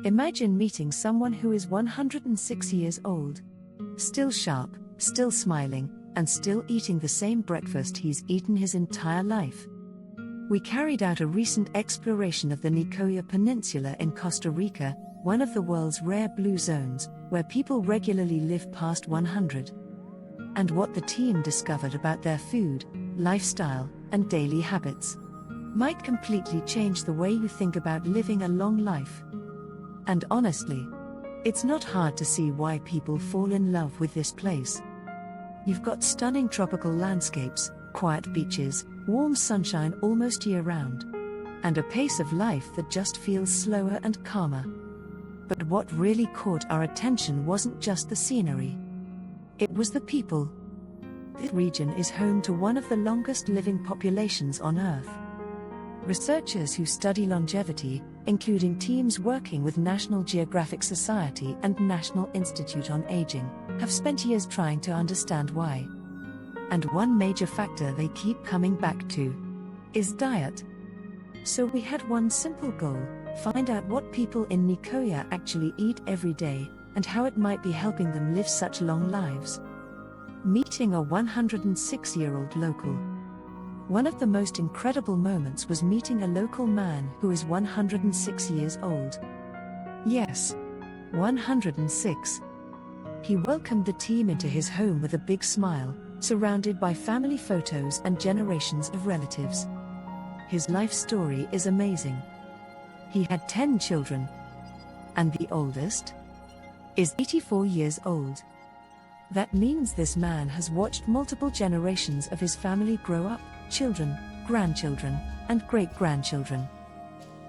Imagine meeting someone who is 106 years old. Still sharp, still smiling, and still eating the same breakfast he's eaten his entire life. We carried out a recent exploration of the Nicoya Peninsula in Costa Rica, one of the world's rare blue zones, where people regularly live past 100. And what the team discovered about their food, lifestyle, and daily habits might completely change the way you think about living a long life. And honestly, it's not hard to see why people fall in love with this place. You've got stunning tropical landscapes, quiet beaches, warm sunshine almost year-round, and a pace of life that just feels slower and calmer. But what really caught our attention wasn't just the scenery. It was the people. This region is home to one of the longest living populations on Earth. Researchers who study longevity, including teams working with National Geographic Society and National Institute on Aging, have spent years trying to understand why. And one major factor they keep coming back to is diet. So we had one simple goal: find out what people in Nicoya actually eat every day, and how it might be helping them live such long lives. Meeting a 106-year-old local. One of the most incredible moments was meeting a local man who is 106 years old. Yes, 106. He welcomed the team into his home with a big smile, surrounded by family photos and generations of relatives. His life story is amazing. He had 10 children, and the oldest is 84 years old. That means this man has watched multiple generations of his family grow up, children, grandchildren, and great-grandchildren.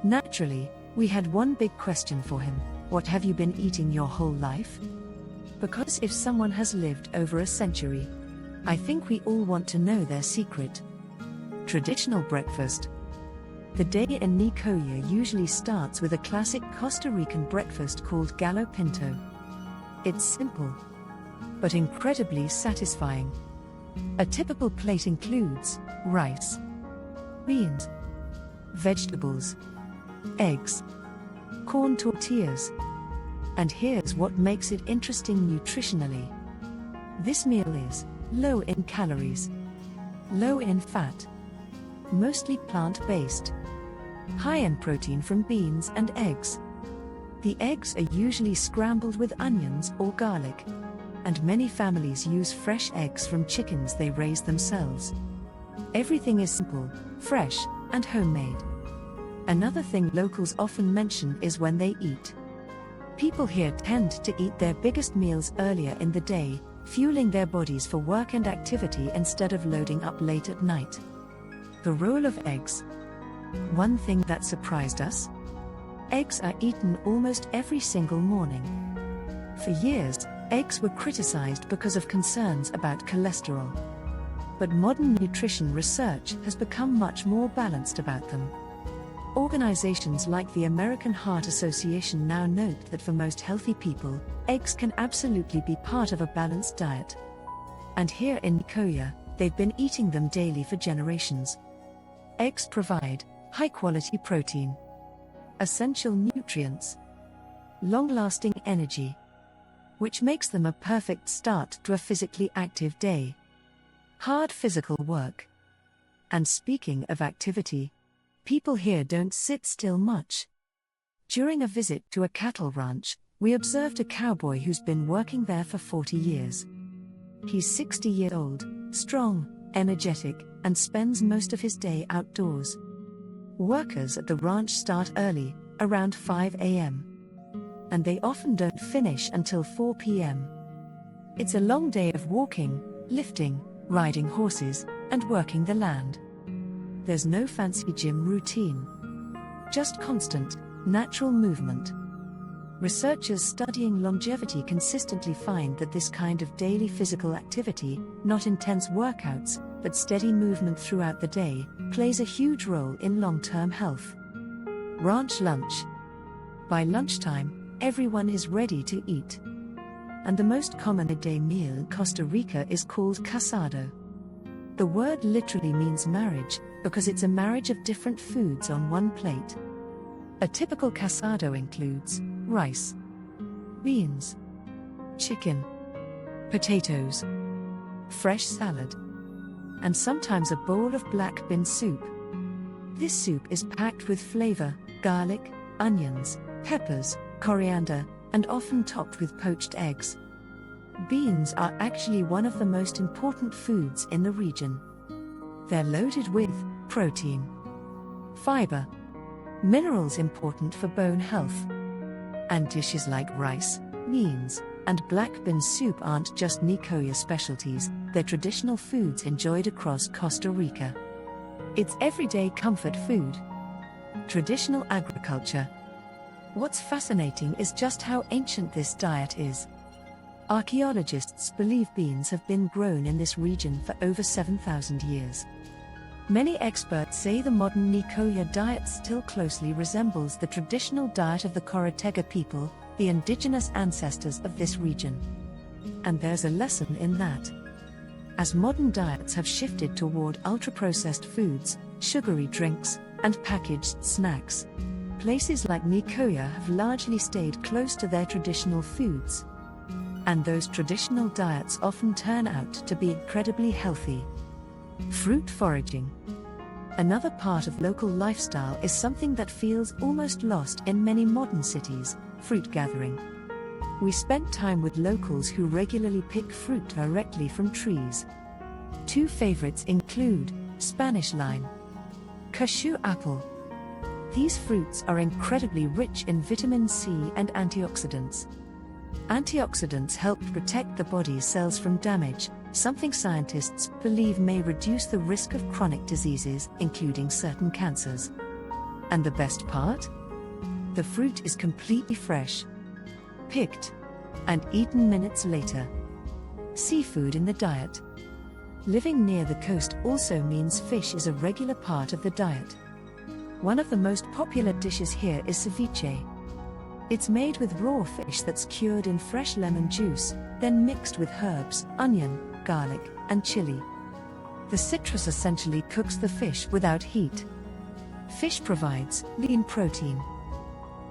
Naturally, we had one big question for him: what have you been eating your whole life? Because if someone has lived over a century, I think we all want to know their secret. Traditional breakfast. The day in Nicoya usually starts with a classic Costa Rican breakfast called Gallo Pinto. It's simple, but incredibly satisfying. A typical plate includes rice, beans, vegetables, eggs, corn tortillas. And here's what makes it interesting nutritionally. This meal is low in calories, low in fat, mostly plant-based, high in protein from beans and eggs. The eggs are usually scrambled with onions or garlic, and many families use fresh eggs from chickens they raise themselves. Everything is simple, fresh, and homemade. Another thing locals often mention is when they eat. People here tend to eat their biggest meals earlier in the day, fueling their bodies for work and activity instead of loading up late at night. The role of eggs. One thing that surprised us: eggs are eaten almost every single morning. For years, eggs were criticized because of concerns about cholesterol. But modern nutrition research has become much more balanced about them. Organizations like the American Heart Association now note that for most healthy people, eggs can absolutely be part of a balanced diet. And here in Nicoya, they've been eating them daily for generations. Eggs provide high-quality protein, essential nutrients, long-lasting energy, which makes them a perfect start to a physically active day. Hard physical work. And speaking of activity, people here don't sit still much. During a visit to a cattle ranch, we observed a cowboy who's been working there for 40 years. He's 60 years old, strong, energetic, and spends most of his day outdoors. Workers at the ranch start early, around 5 a.m. and they often don't finish until 4 p.m. It's a long day of walking, lifting, riding horses, and working the land. There's no fancy gym routine, just constant, natural movement. Researchers studying longevity consistently find that this kind of daily physical activity, not intense workouts, but steady movement throughout the day, plays a huge role in long-term health. Ranch lunch. By lunchtime, everyone is ready to eat. And the most common midday meal in Costa Rica is called Casado. The word literally means marriage, because it's a marriage of different foods on one plate. A typical casado includes rice, beans, chicken, potatoes, fresh salad, and sometimes a bowl of black bean soup. This soup is packed with flavor, garlic, onions, peppers, coriander, and often topped with poached eggs. Beans are actually one of the most important foods in the region. They're loaded with protein, fiber, minerals important for bone health. And dishes like rice, beans, and black bean soup aren't just Nicoya specialties, they're traditional foods enjoyed across Costa Rica. It's everyday comfort food. Traditional agriculture. What's fascinating is just how ancient this diet is. Archaeologists believe beans have been grown in this region for over 7,000 years. Many experts say the modern Nicoya diet still closely resembles the traditional diet of the Costa people, the indigenous ancestors of this region. And there's a lesson in that. As modern diets have shifted toward ultra-processed foods, sugary drinks, and packaged snacks, places like Nicoya have largely stayed close to their traditional foods. And those traditional diets often turn out to be incredibly healthy. Fruit foraging. Another part of local lifestyle is something that feels almost lost in many modern cities: fruit gathering. We spent time with locals who regularly pick fruit directly from trees. Two favorites include Spanish lime, cashew apple. These fruits are incredibly rich in vitamin C and antioxidants. Antioxidants help protect the body's cells from damage, something scientists believe may reduce the risk of chronic diseases, including certain cancers. And the best part? The fruit is completely fresh, picked, and eaten minutes later. Seafood in the diet. Living near the coast also means fish is a regular part of the diet. One of the most popular dishes here is ceviche. It's made with raw fish that's cured in fresh lemon juice, then mixed with herbs, onion, garlic, and chili. The citrus essentially cooks the fish without heat. Fish provides lean protein,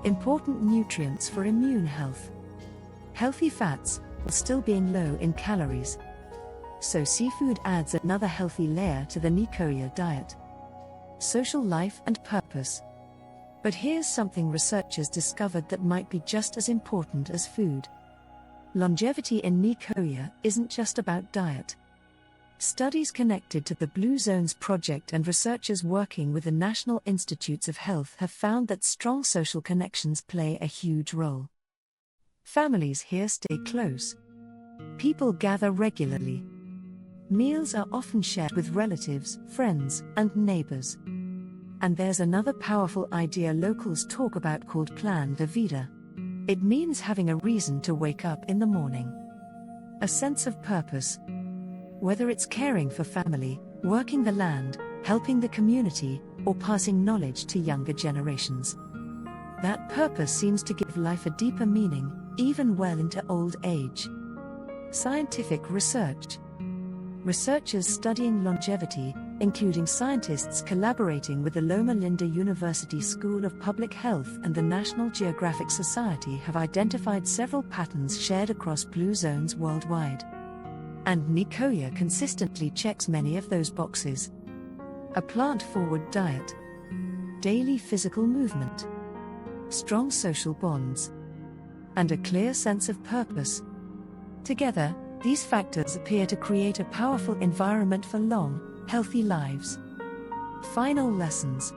important nutrients for immune health, healthy fats, while still being low in calories. So seafood adds another healthy layer to the Nicoya diet. Social life and purpose. But here's something researchers discovered that might be just as important as food. Longevity in Nicoya isn't just about diet. Studies connected to the Blue Zones project and researchers working with the National Institutes of Health have found that strong social connections play a huge role. Families here stay close. People gather regularly. Meals are often shared with relatives, friends, and neighbors. And there's another powerful idea locals talk about called plan de vida. It means having a reason to wake up in the morning. A sense of purpose. Whether it's caring for family, working the land, helping the community, or passing knowledge to younger generations. That purpose seems to give life a deeper meaning, even well into old age. Scientific research. Researchers studying longevity, including scientists collaborating with the Loma Linda University School of Public Health and the National Geographic Society, have identified several patterns shared across blue zones worldwide. And Nicoya consistently checks many of those boxes. A plant-forward diet, daily physical movement, strong social bonds, and a clear sense of purpose. Together, these factors appear to create a powerful environment for long, healthy lives. Final lessons.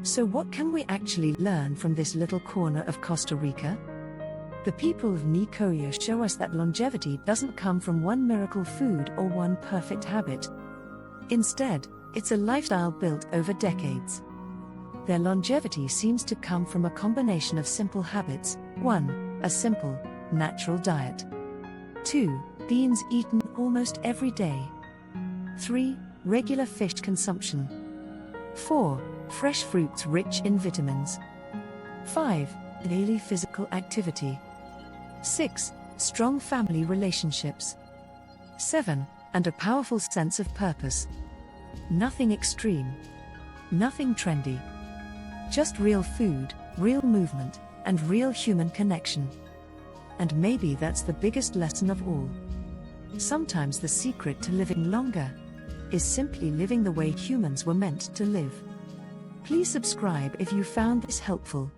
So what can we actually learn from this little corner of Costa Rica? The people of Nicoya show us that longevity doesn't come from one miracle food or one perfect habit. Instead, it's a lifestyle built over decades. Their longevity seems to come from a combination of simple habits. 1. A simple, natural diet. 2. Beans eaten almost every day. 3. Regular fish consumption. 4. Fresh fruits rich in vitamins. 5. Daily physical activity. 6. Strong family relationships. 7. And a powerful sense of purpose. Nothing extreme. Nothing trendy. Just real food, real movement, and real human connection. And maybe that's the biggest lesson of all. Sometimes the secret to living longer is simply living the way humans were meant to live. Please subscribe if you found this helpful.